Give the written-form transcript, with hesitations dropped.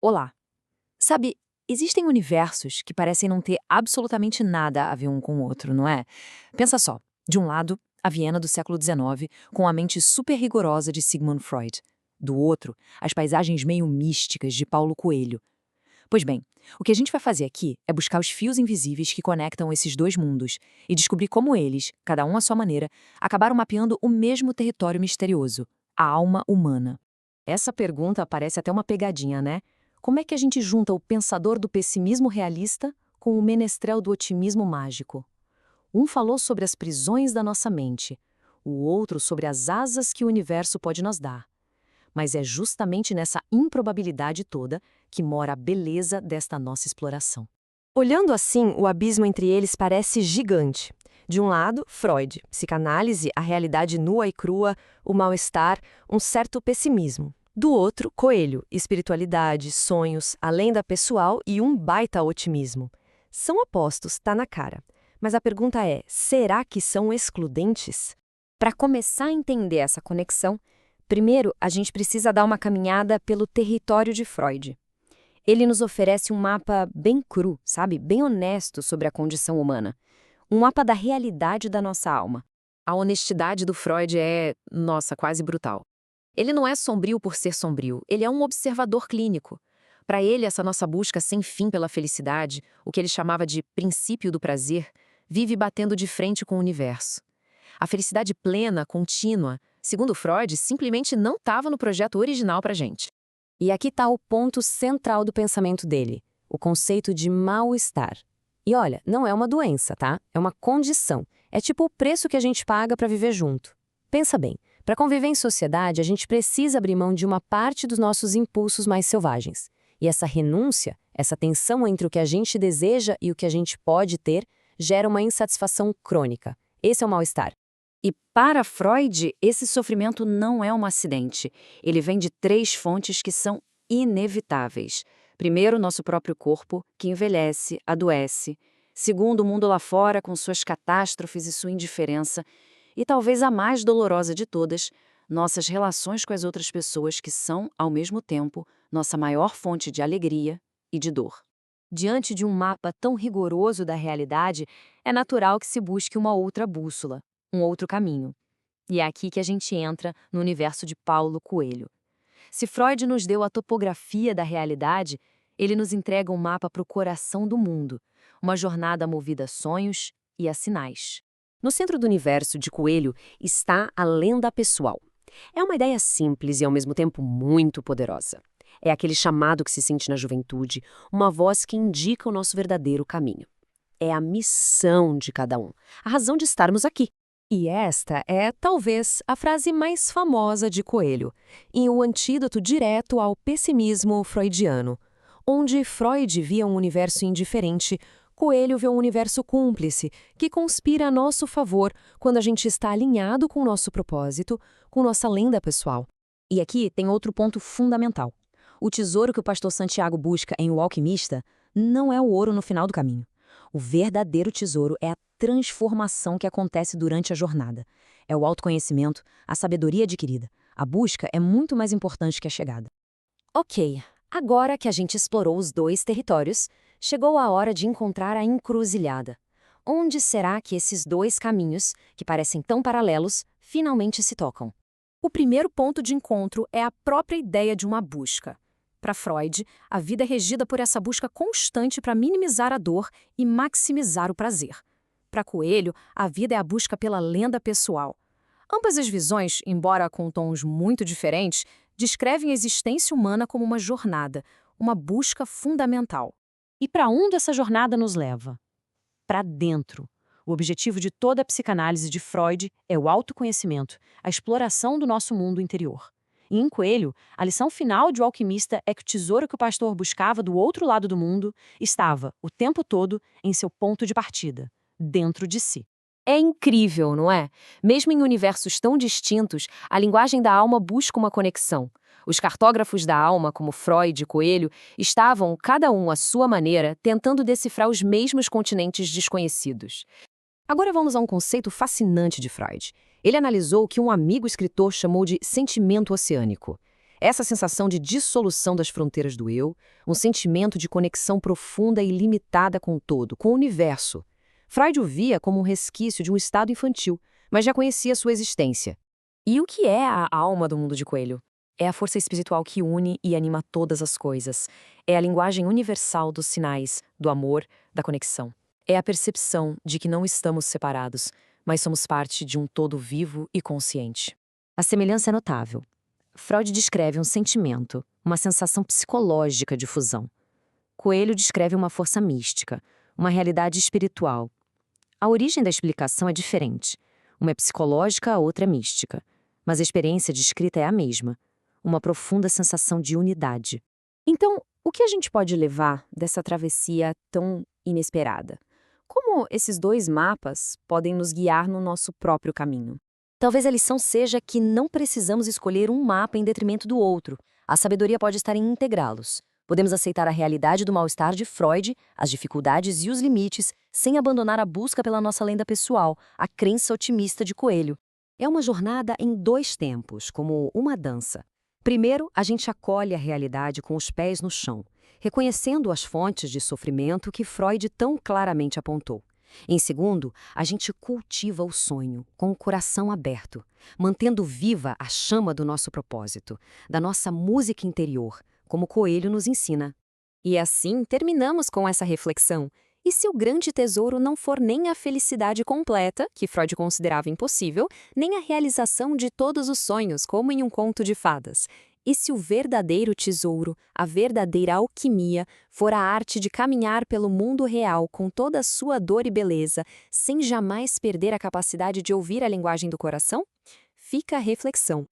Olá. Sabe, existem universos que parecem não ter absolutamente nada a ver um com o outro, não é? Pensa só. De um lado, a Viena do século XIX, com a mente super rigorosa de Sigmund Freud. Do outro, as paisagens meio místicas de Paulo Coelho. Pois bem, o que a gente vai fazer aqui é buscar os fios invisíveis que conectam esses dois mundos e descobrir como eles, cada um à sua maneira, acabaram mapeando o mesmo território misterioso, a alma humana. Essa pergunta parece até uma pegadinha, né? Como é que a gente junta o pensador do pessimismo realista com o menestrel do otimismo mágico? Um falou sobre as prisões da nossa mente, o outro sobre as asas que o universo pode nos dar. Mas é justamente nessa improbabilidade toda que mora a beleza desta nossa exploração. Olhando assim, o abismo entre eles parece gigante. De um lado, Freud, psicanálise, a realidade nua e crua, o mal-estar, um certo pessimismo. Do outro, Coelho, espiritualidade, sonhos, a lenda pessoal e um baita otimismo. São opostos, tá na cara. Mas a pergunta é, será que são excludentes? Para começar a entender essa conexão, primeiro a gente precisa dar uma caminhada pelo território de Freud. Ele nos oferece um mapa bem cru, sabe? Bem honesto sobre a condição humana. Um mapa da realidade da nossa alma. A honestidade do Freud é, nossa, quase brutal. Ele não é sombrio por ser sombrio, ele é um observador clínico. Para ele, essa nossa busca sem fim pela felicidade, o que ele chamava de princípio do prazer, vive batendo de frente com o universo. A felicidade plena, contínua, segundo Freud, simplesmente não estava no projeto original para a gente. E aqui está o ponto central do pensamento dele, o conceito de mal-estar. E olha, não é uma doença, tá? É uma condição. É tipo o preço que a gente paga para viver junto. Pensa bem, para conviver em sociedade, a gente precisa abrir mão de uma parte dos nossos impulsos mais selvagens. E essa renúncia, essa tensão entre o que a gente deseja e o que a gente pode ter, gera uma insatisfação crônica. Esse é o mal-estar. E para Freud, esse sofrimento não é um acidente. Ele vem de três fontes que são inevitáveis. Primeiro, nosso próprio corpo, que envelhece, adoece. Segundo, o mundo lá fora, com suas catástrofes e sua indiferença. E talvez a mais dolorosa de todas, nossas relações com as outras pessoas que são, ao mesmo tempo, nossa maior fonte de alegria e de dor. Diante de um mapa tão rigoroso da realidade, é natural que se busque uma outra bússola, um outro caminho. E é aqui que a gente entra no universo de Paulo Coelho. Se Freud nos deu a topografia da realidade, ele nos entrega um mapa para o coração do mundo, uma jornada movida a sonhos e a sinais. No centro do universo de Coelho está a lenda pessoal. É uma ideia simples e ao mesmo tempo muito poderosa. É aquele chamado que se sente na juventude, uma voz que indica o nosso verdadeiro caminho. É a missão de cada um, a razão de estarmos aqui. E esta é, talvez, a frase mais famosa de Coelho, e o antídoto direto ao pessimismo freudiano. Onde Freud via um universo indiferente, Coelho vê um universo cúmplice, que conspira a nosso favor quando a gente está alinhado com o nosso propósito, com nossa lenda pessoal. E aqui tem outro ponto fundamental. O tesouro que o pastor Santiago busca em O Alquimista não é o ouro no final do caminho. O verdadeiro tesouro é a transformação que acontece durante a jornada. É o autoconhecimento, a sabedoria adquirida. A busca é muito mais importante que a chegada. Ok, agora que a gente explorou os dois territórios, chegou a hora de encontrar a encruzilhada. Onde será que esses dois caminhos, que parecem tão paralelos, finalmente se tocam? O primeiro ponto de encontro é a própria ideia de uma busca. Para Freud, a vida é regida por essa busca constante para minimizar a dor e maximizar o prazer. Para Coelho, a vida é a busca pela lenda pessoal. Ambas as visões, embora com tons muito diferentes, descrevem a existência humana como uma jornada, uma busca fundamental. E para onde essa jornada nos leva? Para dentro. O objetivo de toda a psicanálise de Freud é o autoconhecimento, a exploração do nosso mundo interior. E em Coelho, a lição final de O Alquimista é que o tesouro que o pastor buscava do outro lado do mundo estava, o tempo todo, em seu ponto de partida, dentro de si. É incrível, não é? Mesmo em universos tão distintos, a linguagem da alma busca uma conexão. Os cartógrafos da alma, como Freud e Coelho, estavam, cada um à sua maneira, tentando decifrar os mesmos continentes desconhecidos. Agora vamos a um conceito fascinante de Freud. Ele analisou o que um amigo escritor chamou de sentimento oceânico. Essa sensação de dissolução das fronteiras do eu, um sentimento de conexão profunda e ilimitada com o todo, com o universo. Freud o via como um resquício de um estado infantil, mas já conhecia sua existência. E o que é a alma do mundo de Coelho? É a força espiritual que une e anima todas as coisas. É a linguagem universal dos sinais, do amor, da conexão. É a percepção de que não estamos separados, mas somos parte de um todo vivo e consciente. A semelhança é notável. Freud descreve um sentimento, uma sensação psicológica de fusão. Coelho descreve uma força mística, uma realidade espiritual. A origem da explicação é diferente. Uma é psicológica, a outra é mística. Mas a experiência descrita é a mesma. Uma profunda sensação de unidade. Então, o que a gente pode levar dessa travessia tão inesperada? Como esses dois mapas podem nos guiar no nosso próprio caminho? Talvez a lição seja que não precisamos escolher um mapa em detrimento do outro. A sabedoria pode estar em integrá-los. Podemos aceitar a realidade do mal-estar de Freud, as dificuldades e os limites, sem abandonar a busca pela nossa lenda pessoal, a crença otimista de Coelho. É uma jornada em dois tempos, como uma dança. Primeiro, a gente acolhe a realidade com os pés no chão, reconhecendo as fontes de sofrimento que Freud tão claramente apontou. Em segundo, a gente cultiva o sonho, com o coração aberto, mantendo viva a chama do nosso propósito, da nossa música interior, como Coelho nos ensina. E assim terminamos com essa reflexão. E se o grande tesouro não for nem a felicidade completa, que Freud considerava impossível, nem a realização de todos os sonhos, como em um conto de fadas? E se o verdadeiro tesouro, a verdadeira alquimia, for a arte de caminhar pelo mundo real com toda a sua dor e beleza, sem jamais perder a capacidade de ouvir a linguagem do coração? Fica a reflexão.